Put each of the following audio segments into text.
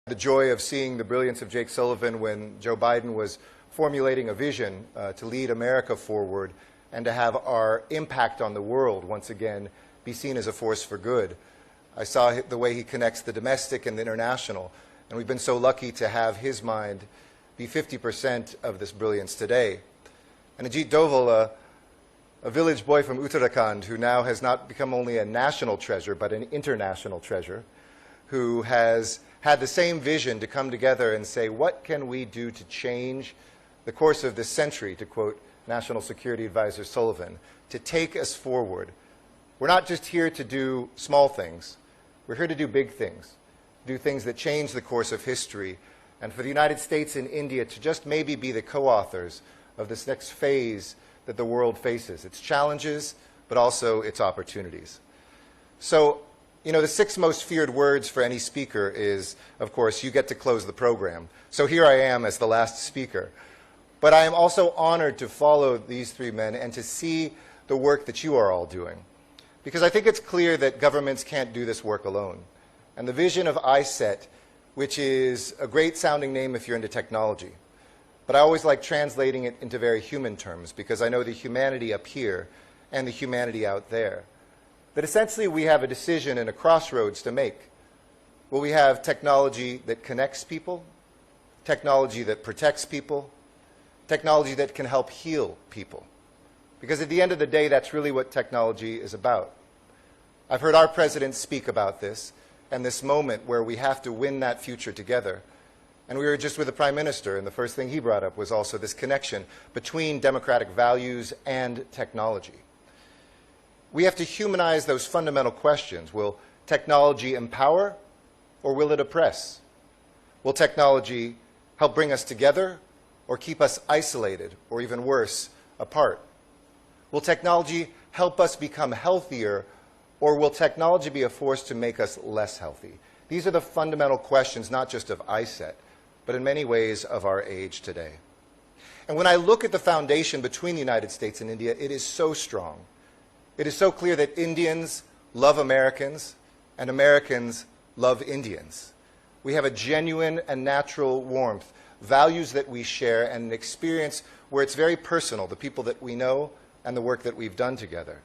The joy of seeing the brilliance of Jake Sullivan when Joe Biden was formulating a vision to lead America forward and to have our impact on the world once again be seen as a force for good. I saw the way he connects the domestic and the international, and we've been so lucky to have his mind be 50% of this brilliance today. And Ajit Doval, a village boy from Uttarakhand who now has not become only a national treasure but an international treasure, who has had the same vision to come together and say, what can we do to change the course of this century, to quote National Security Advisor Sullivan, to take us forward. We're not just here to do small things. We're here to do big things, do things that change the course of history, and for the United States and India to just maybe be the co-authors of this next phase that the world faces, its challenges, but also its opportunities. So, you know, the 6 most feared words for any speaker is, of course, you get to close the program. So here I am as the last speaker. But I am also honored to follow these 3 men and to see the work that you are all doing. Because I think it's clear that governments can't do this work alone. And the vision of ISET, which is a great sounding name if you're into technology, but I always like translating it into very human terms because I know the humanity up here and the humanity out there. That essentially we have a decision and a crossroads to make. Will we have technology that connects people, technology that protects people, technology that can help heal people? Because at the end of the day, that's really what technology is about. I've heard our president speak about this and this moment where we have to win that future together. And we were just with the Prime Minister, and the first thing he brought up was also this connection between democratic values and technology. We have to humanize those fundamental questions. Will technology empower or will it oppress? Will technology help bring us together or keep us isolated or even worse, apart? Will technology help us become healthier or will technology be a force to make us less healthy? These are the fundamental questions not just of ISET, but in many ways of our age today. And when I look at the foundation between the United States and India, it is so strong. It is so clear that Indians love Americans and Americans love Indians. We have a genuine and natural warmth, values that we share, and an experience where it's very personal, the people that we know and the work that we've done together.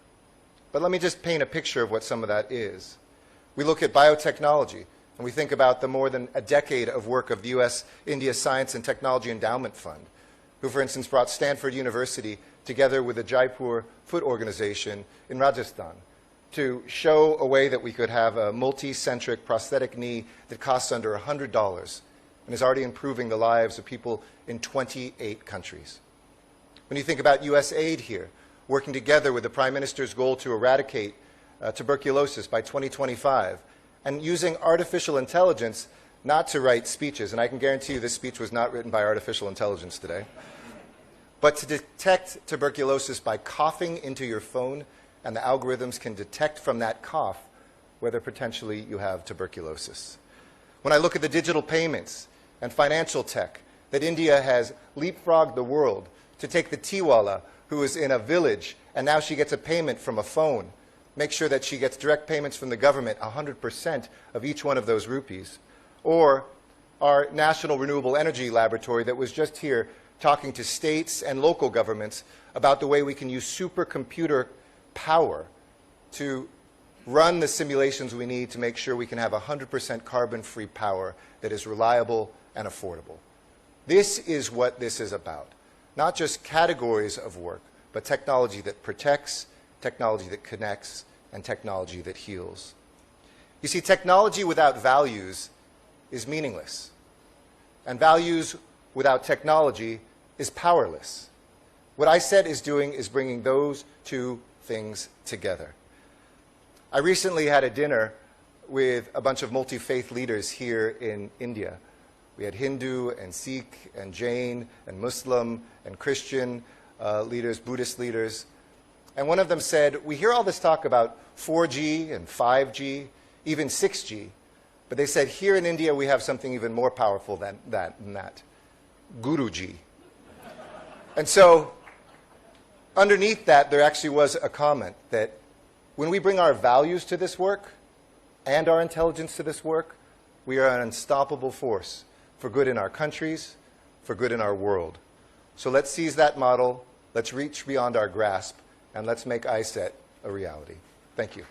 But let me just paint a picture of what some of that is. We look at biotechnology, and we think about the more than a decade of work of the U.S.-India Science and Technology Endowment Fund, who, for instance, brought Stanford University together with the Jaipur Foot Organization in Rajasthan to show a way that we could have a multi-centric prosthetic knee that costs under $100 and is already improving the lives of people in 28 countries. When you think about U.S. aid here, working together with the Prime Minister's goal to eradicate tuberculosis by 2025, and using artificial intelligence not to write speeches, and I can guarantee you this speech was not written by artificial intelligence today, but to detect tuberculosis by coughing into your phone, and the algorithms can detect from that cough whether potentially you have tuberculosis. When I look at the digital payments and financial tech, that India has leapfrogged the world to take the Tiwala who is in a village and now she gets a payment from a phone, make sure that she gets direct payments from the government, 100% of each one of those rupees. Or our National Renewable Energy Laboratory that was just here talking to states and local governments about the way we can use supercomputer power to run the simulations we need to make sure we can have 100% carbon-free power that is reliable and affordable. This is what this is about. Not just categories of work, but technology that protects, technology that connects, and technology that heals. You see, technology without values is meaningless. And values without technology is powerless. What ISET is doing is bringing those 2 things together. I recently had a dinner with a bunch of multi-faith leaders here in India. We had Hindu and Sikh and Jain and Muslim and Christian leaders, Buddhist leaders. And one of them said, we hear all this talk about 4G and 5G, even 6G. But they said, here in India, we have something even more powerful than that. Guruji. And so underneath that, there actually was a comment that when we bring our values to this work and our intelligence to this work, We are an unstoppable force for good in our countries, for good in our world. So let's seize that model, let's reach beyond our grasp, and let's make ISET a reality. Thank you.